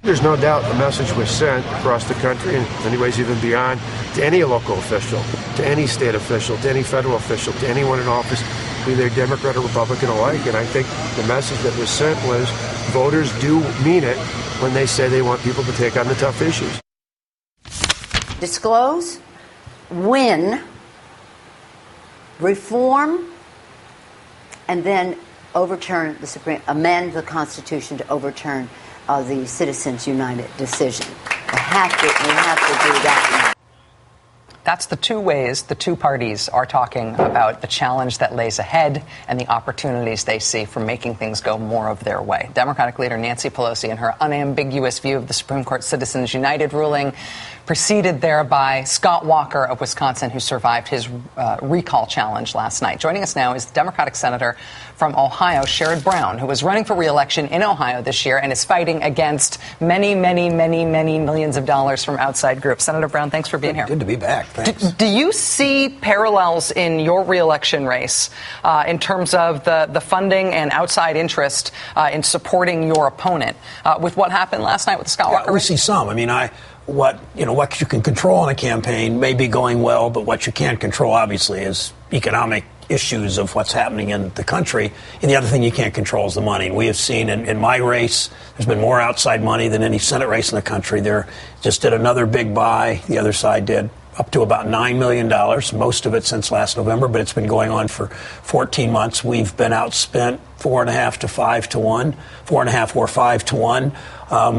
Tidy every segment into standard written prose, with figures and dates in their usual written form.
There's no doubt the message was sent across the country, and in many ways even beyond, to any local official, to any state official, to any federal official, to anyone in office, be they Democrat or Republican alike. And I think the message that was sent was voters do mean it when they say they want people to take on the tough issues. Disclose, win, reform, and then overturn the amend the Constitution to overturn the Citizens United decision. We have to do that. That's the two ways the two parties are talking about the challenge that lays ahead and the opportunities they see for making things go more of their way. Democratic leader Nancy Pelosi and her unambiguous view of the Supreme Court Citizens United ruling, preceded there by Scott Walker of Wisconsin, who survived his recall challenge last night. Joining us now is the Democratic Senator from Ohio, Sherrod Brown, who was running for re-election in Ohio this year and is fighting against many millions of dollars from outside groups. Senator Brown, thanks for being here. Good to be back. Thanks. Do you see parallels in your re-election race in terms of the funding and outside interest in supporting your opponent with what happened last night with the Scott Walker? We see some. I mean, what you can control in a campaign may be going well, but what you can't control, obviously, is economic issues of what's happening in the country. And the other thing you can't control is the money. And we have seen in my race, there's been more outside money than any Senate race in the country. They just did another big buy. The other side did up to about $9 million, most of it since last November, but it's been going on for 14 months. We've been outspent 4.5 to 5 to 1, 4.5 or 5 to 1.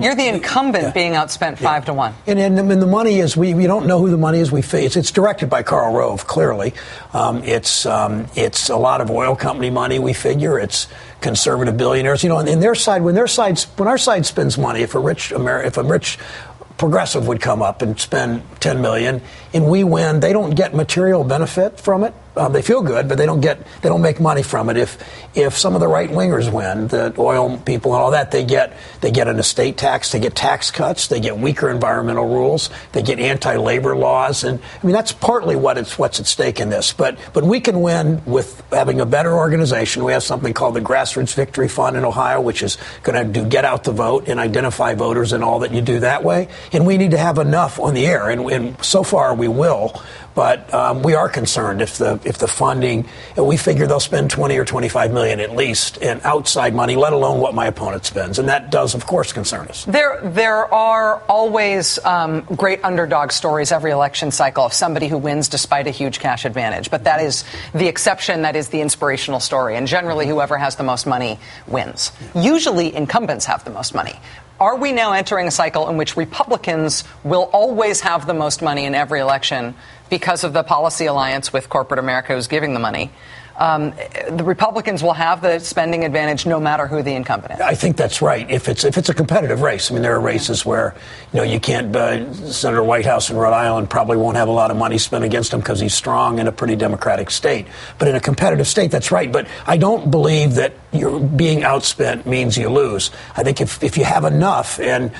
You're the incumbent being outspent 5 to 1. And the money is, we don't know who the money is we face. It's directed by Karl Rove, clearly. It's a lot of oil company money, we figure. It's conservative billionaires. And their side, when our side spends money, if a rich progressive would come up and spend $10 million and we win, they don't get material benefit from it. They feel good, but they don't make money from it. If some of the right wingers win, the oil people and all that, they get an estate tax, they get tax cuts, they get weaker environmental rules, they get anti-labor laws, and I mean that's partly what's at stake in this. But we can win with having a better organization. We have something called the Grassroots Victory Fund in Ohio, which is going to get out the vote and identify voters and all that you do that way. And we need to have enough on the air, and so far we will. But we are concerned if the funding, we figure they'll spend 20 or 25 million at least in outside money, let alone what my opponent spends. And that does, of course, concern us. There are always great underdog stories every election cycle of somebody who wins despite a huge cash advantage. But that is the exception. That is the inspirational story. And generally, whoever has the most money wins. Usually, incumbents have the most money. Are we now entering a cycle in which Republicans will always have the most money in every election because of the policy alliance with corporate America who's giving the money? The Republicans will have the spending advantage no matter who the incumbent is. I think that's right. If it's a competitive race, I mean, there are races where you can't. Senator Whitehouse in Rhode Island probably won't have a lot of money spent against him because he's strong in a pretty Democratic state. But in a competitive state, that's right. But I don't believe that you're being outspent means you lose. I think if you have enough, and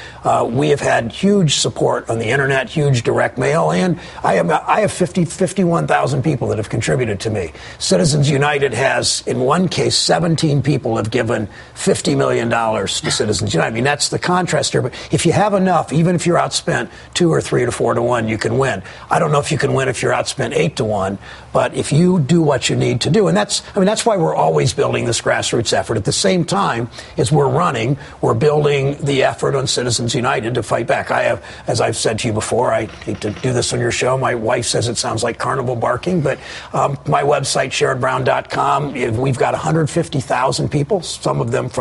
we have had huge support on the internet, huge direct mail, and I have 51,000 people that have contributed to me. Citizens United has, in one case, 17 people have given $50 million to Citizens United. I mean, that's the contrast here. But if you have enough, even if you're outspent 2 or 3 to 4 to 1, you can win. I don't know if you can win if you're outspent 8 to 1, but if you do what you need to do, and that's why we're always building this grassroots effort. At the same time as we're building the effort on Citizens United to fight back. I have, as I've said to you before, I hate to do this on your show. My wife says it sounds like carnival barking, but my website, SherrodBrown.com, we've got 150,000 people,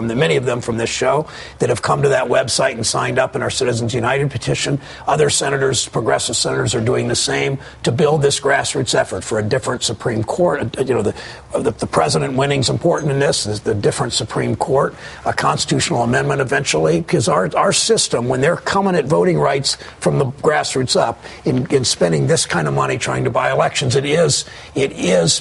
many of them from this show, that have come to that website and signed up in our Citizens United petition. Other senators, progressive senators, are doing the same to build this grassroots effort for a different Supreme Court. The president winning is important in this. Is the different Supreme Court, a constitutional amendment eventually, because our system, when they're coming at voting rights from the grassroots up in spending this kind of money trying to buy elections, it is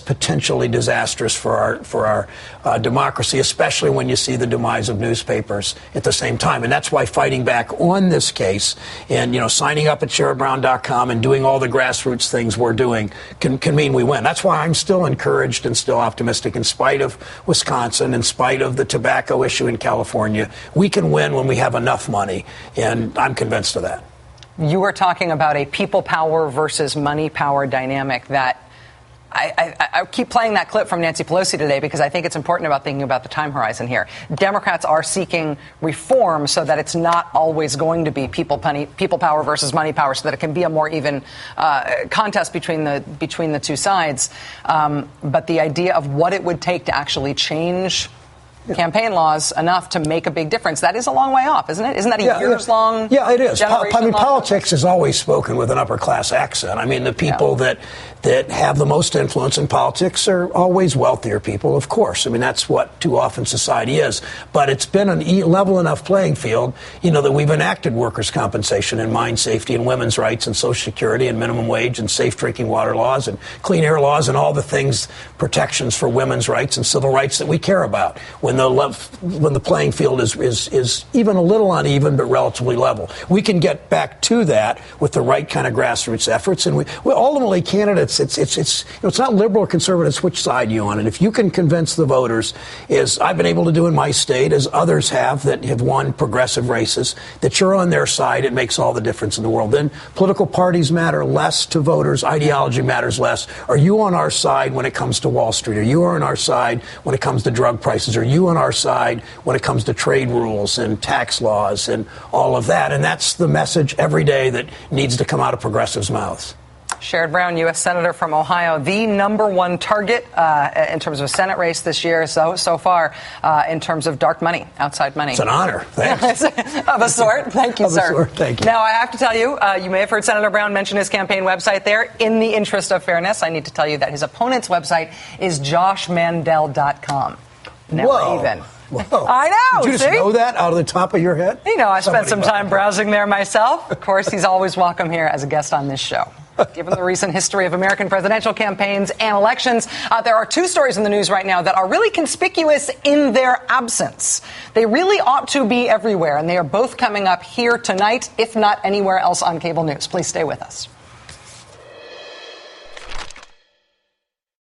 potentially disastrous. disastrous for our democracy, especially when you see the demise of newspapers at the same time. And that's why fighting back on this case and, signing up at SherrodBrown.com and doing all the grassroots things we're doing can mean we win. That's why I'm still encouraged and still optimistic in spite of Wisconsin, in spite of the tobacco issue in California. We can win when we have enough money, and I'm convinced of that. You were talking about a people power versus money power dynamic that I keep playing that clip from Nancy Pelosi today because I think it's important about thinking about the time horizon here. Democrats are seeking reform so that it's not always going to be people power versus money power, so that it can be a more even contest between the two sides. But the idea of what it would take to actually change campaign laws enough to make a big difference, that is a long way off, isn't it? Isn't that a years-long? Yeah, it is. Politics is has always spoken with an upper-class accent. I mean, the people that have the most influence in politics are always wealthier people, of course. I mean, that's what too often society is. But it's been a level enough playing field, that we've enacted workers' compensation and mine safety and women's rights and Social Security and minimum wage and safe drinking water laws and clean air laws and all the things, protections for women's rights and civil rights that we care about. When the playing field is even a little uneven but relatively level, we can get back to that with the right kind of grassroots efforts. And we ultimately, candidates, it's not liberal or conservative, it's which side you're on. And if you can convince the voters, as I've been able to do in my state, as others have that have won progressive races, that you're on their side, it makes all the difference in the world. Then political parties matter less to voters, ideology matters less. Are you on our side when it comes to Wall Street? Are you on our side when it comes to drug prices? Are you on our side when it comes to trade rules and tax laws and all of that? And that's the message every day that needs to come out of progressives' mouths. Sherrod Brown, U.S. Senator from Ohio, the number one target in terms of a Senate race this year so far in terms of dark money, outside money. It's an honor. Thanks. Of a sort. Thank you, sir. Thank you. Now, I have to tell you, you may have heard Senator Brown mention his campaign website there. In the interest of fairness, I need to tell you that his opponent's website is joshmandel.com. Never Whoa. even. Whoa. I know. Did you just know that out of the top of your head? I spent some time browsing there myself. Of course, he's always welcome here as a guest on this show. Given the recent history of American presidential campaigns and elections, there are two stories in the news right now that are really conspicuous in their absence. They really ought to be everywhere, and they are both coming up here tonight, if not anywhere else on cable news. Please stay with us.